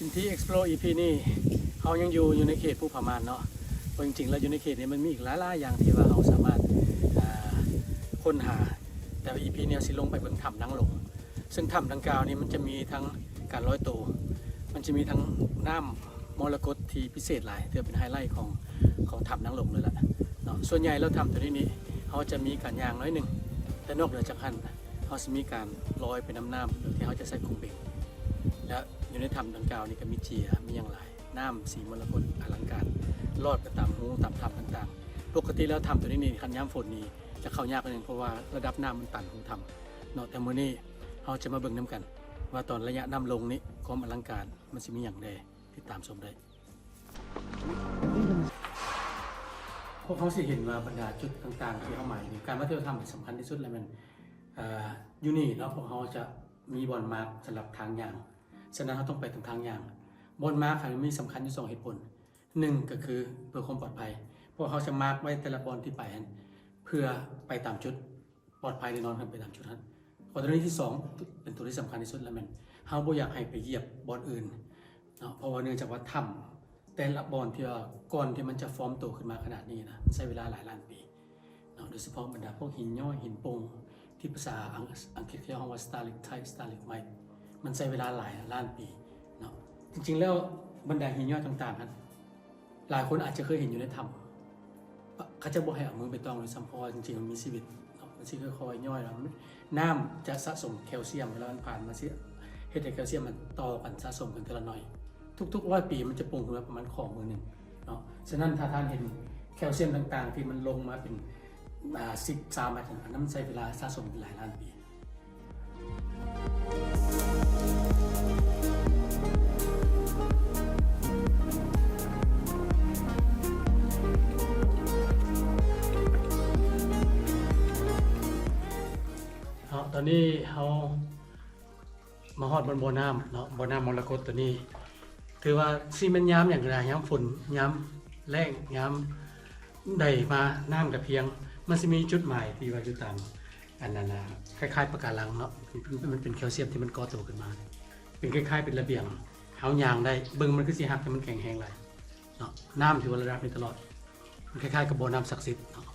สินที่ Explore EP นี่เขายังอยู่ในเขตภูผาม่านเนาะเพราะจริงๆแล้วอยู่ในเขตนี้มันมีอีกหลายๆอย่างที่ว่าเราสามารถค้นหาแต่ว่า EP เนี่ยสิลงไปเบิ่งถ้ำนางหลงซึ่งถ้ำดังกล่าวนี้มันจะมีทั้งการลอยตัวมันจะมีทั้งน้ำมรกตที่พิเศษหลายถือเป็นไฮไลท์ของถ้ำนางหลงเลยล่ะเนาะส่วนใหญ่เราทำตัวนี้เขาจะมีการย่างน้อยหนึ่งแต่นอกเหนือจากนั้นเขาจะมีการลอยไปน้ำโดยที่เขาจะใส่คุมเบกและอยู่ในถ้ำดังกล่าวนี่ก็มีเจียมีอย่างไรน้ำสีมรกตอลังการลอดไปตามหูตามถ้ำต่างๆปกติแล้วถ้ำตัวนี้คันย้ำฝนนี้จะเข้ายากนิดนึงเพราะว่าระดับน้ำมันตันของถ้ำเนาะแต่มื้อนี้เราจะมาเบิ่งน้ำกันว่าตอนระยะน้ำลงนี้ความอลังการมันจะมีอย่างใดติดตามชมได้พวกเขาสิเห็นว่าบรรดาจุดต่างๆที่เขาหมายการมาเที่ยวถ้ำสำคัญที่สุดเลยมันอยู่นี่เนาะพวกเขาจะมีบอลมาร์กสำหรับทางยางฉะนั้นเขาต้องไปถึงทางยางบอลมาร์กมันมีสำคัญอยู่2เหตุผล1ก็คือเพื่อความปลอดภัยพวกเขาจะมาร์กไว้แต่ละบอลที่ไปเพื่อไปตามจุดปลอดภัยแน่นอนครับไปตามจุดนั้นข้อที่2เป็นตัวที่สำคัญที่สุดแล้วมันเขาบ่อยากให้ไปเหยียบบอลอื่นเนาะเพราะว่าเนื่องจากว่าถ้ำแต่ละบอลที่ก่อนที่มันจะฟอร์มตัวขึ้นมาขนาดนี้นะใช้เวลาหลายล้านปีเนาะโดยเฉพาะบรรดาพวกหินย่อยหินโป่งที่ภาษาอังกฤษเรียกว่า stalactite มันใช้เวลาหลายล้านปีเนาะจริงๆแล้วบรรดาหินย่อยต่างๆนั้นหลายคนอาจจะเคยเห็นอยู่ในถ้ำเขาจะบอกให้เอามือไปต้องเลยซ้ำเพราะจริงๆมันมีชีวิตมันสิค่อยๆย่อยแล้วน้ำจะสะสมแคลเซียมเวลามันผ่านมาเฮ็ดให้แคลเซียมมันต่อกันสะสมกันทีละหน่อยทุกๆ100 ปีมันจะปรุงขึ้นมาประมาณข้อมือหนึ่งเนาะฉะนั้นถ้าท่านเห็นแคลเซียมต่างๆที่มันลงมาเป็น13 อันนั้นมันใช้เวลาสะสมเป็นหลายล้านปีตอนนี้เขามาฮอดบนบ่อน้ำเนาะบ่อน้ำมรกตตัวนี้ถือว่าซีเมนต์ย้ำอย่างไรย้ำฝนย้ำแรงย้ำได้มาน้ำกับเพียงมันจะมีจุดหมายที่ว่าอยู่ตามอันนั้นคล้ายๆปะการังเนาะมันเป็นแคลเซียมที่มันก่อตัวขึ้นมาเป็นคล้ายๆเป็นระเบียงเขายางได้เบิ่งมันคือสีหักแต่มันแข็งแรงเลยเนาะน้ำถือว่าระดับนี้ตลอดมันคล้ายๆกับบ่อน้ำศักดิ์สิทธิ์เนาะ